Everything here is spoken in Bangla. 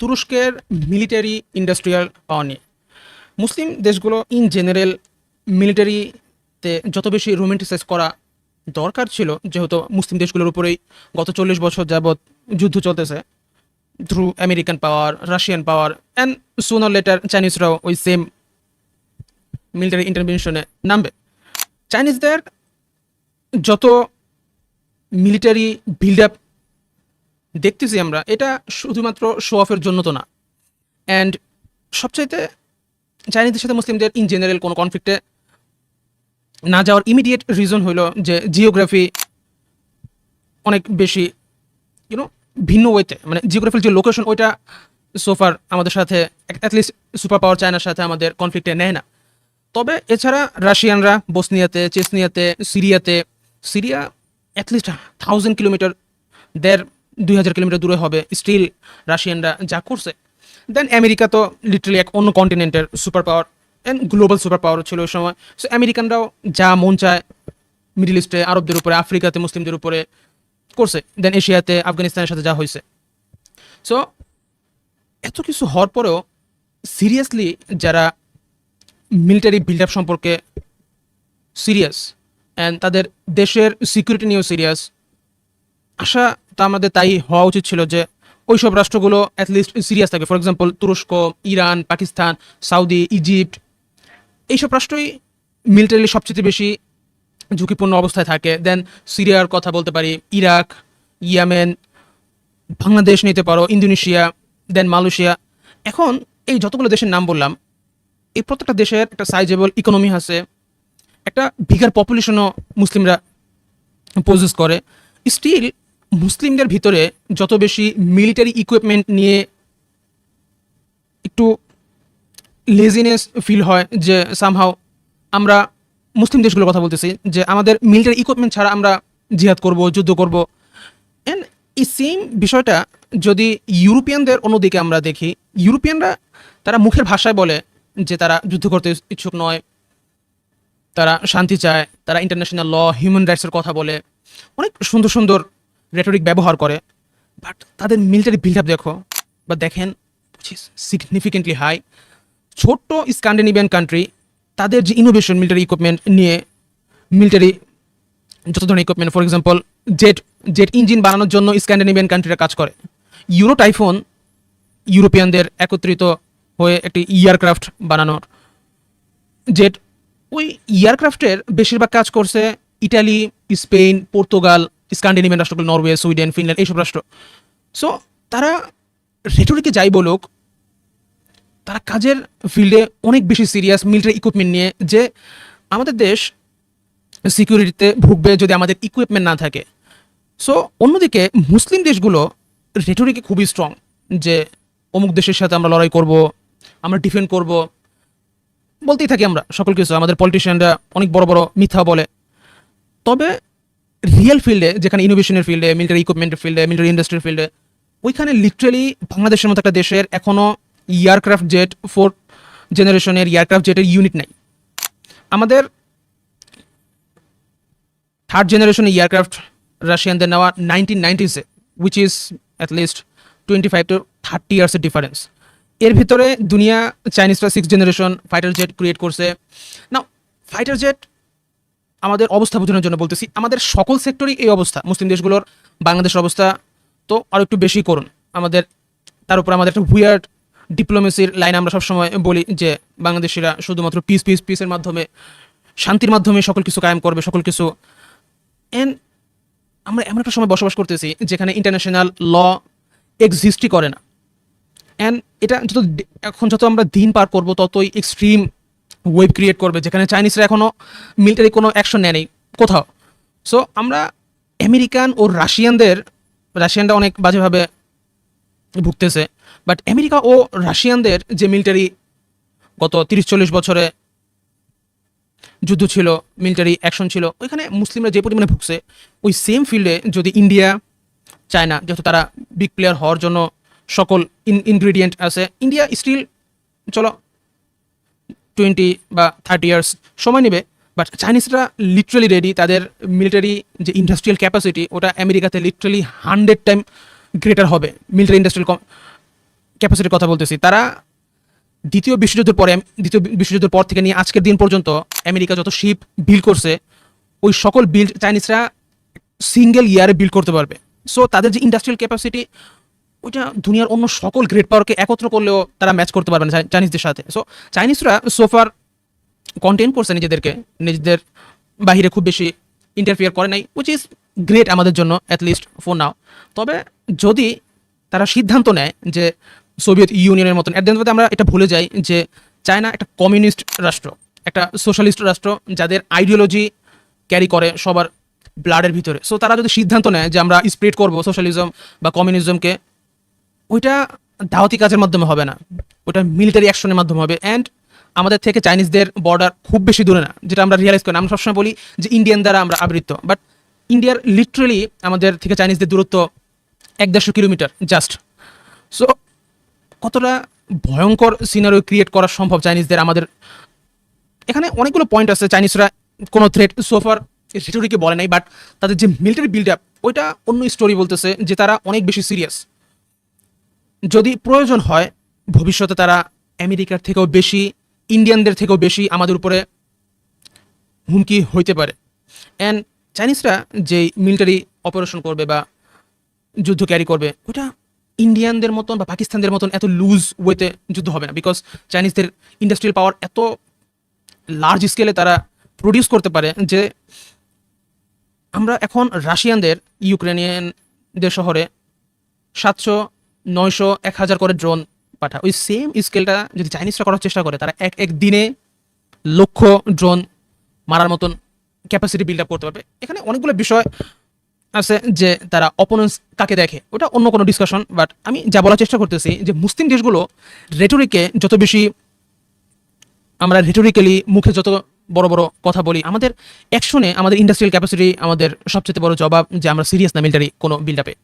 তুরস্কের মিলিটারি ইন্ডাস্ট্রিয়াল পাওয়ার নিয়ে। মুসলিম দেশগুলো ইন জেনারেল মিলিটারিতে যত বেশি রোমান্টিসাইজ করা দরকার ছিল, যেহেতু মুসলিম দেশগুলোর উপরেই গত 40 বছর যাবৎ যুদ্ধ চলতেছে through American power, Russian power and sooner later চাইনিজরাও ওই সেম মিলিটারি ইন্টারভেনশনে নামবে। চাইনিজদের যত মিলিটারি বিল্ড আপ দেখতেছি আমরা, এটা শুধুমাত্র শো অফের জন্য তো না। অ্যান্ড সবচাইতে চাইনিজদের সাথে মুসলিমদের ইন জেনারেল কোনো কনফ্লিক্টে না যাওয়ার ইমিডিয়েট রিজন হলো যে জিওগ্রাফি অনেক বেশি ভিন্ন ওয়েতে, মানে জিওগ্রাফির যে লোকেশন ওইটা সোফার আমাদের সাথে অ্যাটলিস্ট সুপার পাওয়ার চায়নার সাথে আমাদের কনফ্লিক্টে নেয় না। তবে এছাড়া রাশিয়ানরা বসনিয়াতে, চেচনিয়াতে, সিরিয়া অ্যাটলিস্ট 1000 কিলোমিটার, 2000 কিলোমিটার দূরে হবে, স্টিল রাশিয়ানরা যা করছে। দেন আমেরিকা তো লিটারালি এক অন্য কন্টিনেন্টের super power and global super power ছিল ওই সময়। সো আমেরিকানরাও যা মন চায় মিডল ইস্টে আরবদের উপরে, আফ্রিকাতে মুসলিমদের উপরে করছে। দেন এশিয়াতে আফগানিস্তানের সাথে যা হয়েছে। সো এত কিছু হওয়ার পরেও সিরিয়াসলি যারা মিলিটারি বিল্ড আপ সম্পর্কে সিরিয়াস অ্যান্ড তাদের দেশের সিকিউরিটি নিয়েও সিরিয়াস, আশা তা আমাদের তাই হওয়া উচিত ছিল যে ওইসব রাষ্ট্রগুলো অ্যাটলিস্ট সিরিয়াস থাকে। ফর এক্সাম্পল তুরস্ক, ইরান, পাকিস্তান, সৌদি, ইজিপ্ট, এইসব রাষ্ট্রই মিলিটারিলি সবচেয়ে বেশি ঝুঁকিপূর্ণ অবস্থায় থাকে। দেন সিরিয়ার কথা বলতে পারি, ইরাক, ইয়েমেন, বাংলাদেশ নিতে পারো, ইন্দোনেশিয়া, দেন মালয়েশিয়া। এখন এই যতগুলো দেশের নাম বললাম, এই প্রত্যেকটা দেশের একটা সাইজেবল ইকোনমি আছে, একটা বিগার পপুলেশনও মুসলিমরা পজেস করে। স্টিল মুসলিমদের ভিতরে যত বেশি মিলিটারি ইকুইপমেন্ট নিয়ে একটু লেজিনেস ফিল হয়, যে সামহাও আমরা মুসলিম দেশগুলোর কথা বলতেছি, যে আমাদের মিলিটারি ইকুইপমেন্ট ছাড়া আমরা জিহাদ করব, যুদ্ধ করব। অ্যান্ড এই সেম বিষয়টা যদি ইউরোপিয়ানদের অন্যদিকে আমরা দেখি, ইউরোপিয়ানরা তারা মুখের ভাষায় বলে যে তারা যুদ্ধ করতে ইচ্ছুক নয়, তারা শান্তি চায়, তারা ইন্টারন্যাশনাল ল, হিউম্যান রাইটসের কথা বলে, অনেক সুন্দর সুন্দর রেটরিক ব্যবহার করে। বাট তাদের মিলিটারি বিল্ড আপ দেখো বা দেখেন, সিগনিফিকেন্টলি হাই। ছোট্ট স্ক্যান্ডিনেভিয়ান কান্ট্রি, তাদের যে ইনোভেশন মিলিটারি ইকুইপমেন্ট নিয়ে, মিলিটারি যত ধরনের equipment, for example jet engine বানানোর জন্য স্ক্যান্ডিনেভিয়ান কান্ট্রিরা কাজ করে। ইউরো টাইফোন ইউরোপিয়ানদের একত্রিত হয়ে একটি এয়ারক্রাফট বানানোর জেট, ওই এয়ারক্রাফটের বেশিরভাগ কাজ করছে ইটালি, স্পেন, পর্তুগাল, স্ক্যান্ডিনেভিয়ান রাষ্ট্রগুলো, নরওয়ে, সুইডেন, ফিনল্যান্ড, এইসব রাষ্ট্র। সো তারা রেটরিকে যাই বলুক, তারা কাজের ফিল্ডে অনেক বেশি সিরিয়াস মিলিটারি ইকুইপমেন্ট নিয়ে, যে আমাদের দেশ সিকিউরিটিতে ভুগবে যদি আমাদের ইকুইপমেন্ট না থাকে। সো অন্যদিকে মুসলিম দেশগুলো রেটরিকে খুবই স্ট্রং, যে অমুক দেশের সাথে আমরা লড়াই করব, আমরা ডিফেন্ড করব, বলতেই থাকি আমরা সকল কিছু। আমাদের পলিটিশিয়ানরা অনেক বড় বড় মিথ্যা বলে। তবে রিয়েল ফিল্ডে, যেখানে ইনোভেশনের ফিল্ডে, মিলিটারি ইকুইপমেন্টের ফিল্ডে, মিলিটারি ইন্ডাস্ট্রির ফিল্ডে, ওইখানে লিটারেলি বাংলাদেশের মতো একটা দেশের এখনও এয়ারক্রাফট জেট, 4th জেনারেশনের এয়ারক্রাফট জেটের ইউনিট নাই। আমাদের 3rd জেনারেশনের এয়ারক্রাফট রাশিয়ানদের নেওয়া 1990s-এ, উইচ ইজ অ্যাটলিস্ট 25 to 30 ইয়ার্সের ডিফারেন্স। এর ভিতরে দুনিয়া চাইনিজরা 6th generation fighter jet create করছে। না, ফাইটার জেট আমাদের অবস্থা বোঝানোর জন্য বলতেছি, আমাদের সকল সেক্টরই এই অবস্থা। মুসলিম দেশগুলোর, বাংলাদেশের অবস্থা তো আরও একটু বেশি করুন। আমাদের তার উপর আমাদের একটা উইয়ার্ড ডিপ্লোমেসির লাইন আমরা সবসময় বলি যে বাংলাদেশিরা শুধুমাত্র পিসের মাধ্যমে, শান্তির মাধ্যমে সকল কিছু কায়েম করবে, সকল কিছু। অ্যান্ড আমরা এমন একটা সময় বসবাস করতেছি যেখানে ইন্টারন্যাশনাল ল এক্সিস্টই করে না। অ্যান্ড এটা যত আমরা দিন পার করব, ততই এক্সট্রিম ওয়েব ক্রিয়েট করবে, যেখানে চাইনিজরা এখনও মিলিটারি কোনো অ্যাকশন নেয়নি কোথাও। সো আমরা আমেরিকান ও রাশিয়ানরা অনেক বাজেভাবে ভুগতেছে। বাট আমেরিকা ও রাশিয়ানদের যে মিলিটারি গত 30-40 বছরে যুদ্ধ ছিল, মিলিটারি অ্যাকশন ছিল, ওইখানে মুসলিমরা যে পরিমাণে ভুগছে, ওই সেম ফিল্ডে যদি ইন্ডিয়া, চায়না, যেহেতু তারা বিগ প্লেয়ার হওয়ার জন্য সকল ইনগ্রিডিয়েন্ট আছে, ইন্ডিয়া স্টিল চলো 20 বা 30 ইয়ার্স সময় নেবে। বাট চাইনিজরা লিটারালি রেডি, তাদের মিলিটারি যে ইন্ডাস্ট্রিয়াল ক্যাপাসিটি, ওটা আমেরিকাতে লিটারালি 100 টাইম গ্রেটার হবে। মিলিটারি ইন্ডাস্ট্রিয়াল ক্যাপাসিটির কথা বলতেছি, তারা দ্বিতীয় বিশ্বযুদ্ধের পর থেকে নিয়ে আজকের দিন পর্যন্ত আমেরিকা যত শিপ বিল্ড করছে, ওই সকল বিল্ড চাইনিজরা সিঙ্গেল ইয়ারে বিল্ড করতে পারবে। সো তাদের যে ইন্ডাস্ট্রিয়াল ক্যাপাসিটি, ওইটা দুনিয়ার অন্য সকল গ্রেট পাওয়ারকে একত্র করলেও তারা ম্যাচ করতে পারবে না চাইনিজদের সাথে। সো চাইনিজরা সোফার কন্টেন করছে নিজেদের বাহিরে খুব বেশি ইন্টারফিয়ার করে নাই, উইচ ইজ গ্রেট আমাদের জন্য, অ্যাটলিস্ট ফর নাও। তবে যদি তারা সিদ্ধান্ত নেয় যে সোভিয়েত ইউনিয়নের মতন, এর দিন আমরা এটা ভুলে যাই যে চায়না একটা কমিউনিস্ট রাষ্ট্র, একটা সোশ্যালিস্ট রাষ্ট্র, যাদের আইডিওলজি ক্যারি করে সবার ব্লাডের ভিতরে। সো তারা যদি সিদ্ধান্ত নেয় যে আমরা স্প্রেড করবো সোশ্যালিজম বা কমিউনিজমকে, ওইটা দাওয়াতি কাজের মাধ্যমে হবে না, ওটা মিলিটারি অ্যাকশনের মাধ্যমে হবে। অ্যান্ড আমাদের থেকে চাইনিজদের বর্ডার খুব বেশি দূরে না, যেটা আমরা রিয়েলাইজ করি না। আমরা সবসময় বলি যে ইন্ডিয়ান দ্বারা আমরা আবৃত, বাট ইন্ডিয়ার লিটারেলি আমাদের থেকে চাইনিজদের দূরত্ব 100-150 কিলোমিটার জাস্ট। সো কতটা ভয়ঙ্কর সিনারিও ক্রিয়েট করা সম্ভব চাইনিজদের আমাদের এখানে। অনেকগুলো পয়েন্ট আছে, চাইনিজরা কোনো থ্রেট সোফার রিটোরিকে বলে নাই, বাট তাদের যে মিলিটারি বিল্ড আপ, ওইটা অন্য স্টোরি বলতেছে যে তারা অনেক বেশি সিরিয়াস। যদি প্রয়োজন হয় ভবিষ্যতে তারা আমেরিকার থেকেও বেশি, ইন্ডিয়ানদের থেকেও বেশি আমাদের উপরে হুমকি হইতে পারে। অ্যান্ড চাইনিজরা যে মিলিটারি অপারেশন করবে বা যুদ্ধ ক্যারি করবে, ওটা ইন্ডিয়ানদের মতন বা পাকিস্তানদের মতন এত লুজ ওয়েতে যুদ্ধ হবে না, বিকজ চাইনিজদের ইন্ডাস্ট্রিয়াল পাওয়ার এত লার্জ স্কেলে তারা প্রডিউস করতে পারে যে আমরা এখন রাশিয়ানদের ইউক্রেনিয়ানদের শহরে 700, 900, 1000 করে ড্রোন পাঠা। ওই সেম স্কেলটা যদি চাইনিজরা করার চেষ্টা করে, তারা এক দিনে লক্ষ ড্রোন মারার মতন ক্যাপাসিটি বিল্ড আপ করতে পারবে। এখানে অনেকগুলো বিষয় আছে যে তারা অপোনেন্টস কাকে দেখে, ওটা অন্য কোনো ডিসকাশন। বাট আমি যা বলার চেষ্টা করতেছি যে মুসলিম দেশগুলো রেটোরিকে যত বেশি আমরা রেটোরিক্যালি মুখে যত বড় বড় কথা বলি, আমাদের অ্যাকশনে আমাদের ইন্ডাস্ট্রিয়াল ক্যাপাসিটি আমাদের সবচেয়ে বড় জবাব যে আমরা সিরিয়াস না মিলিটারি কোনো বিল্ড আপে।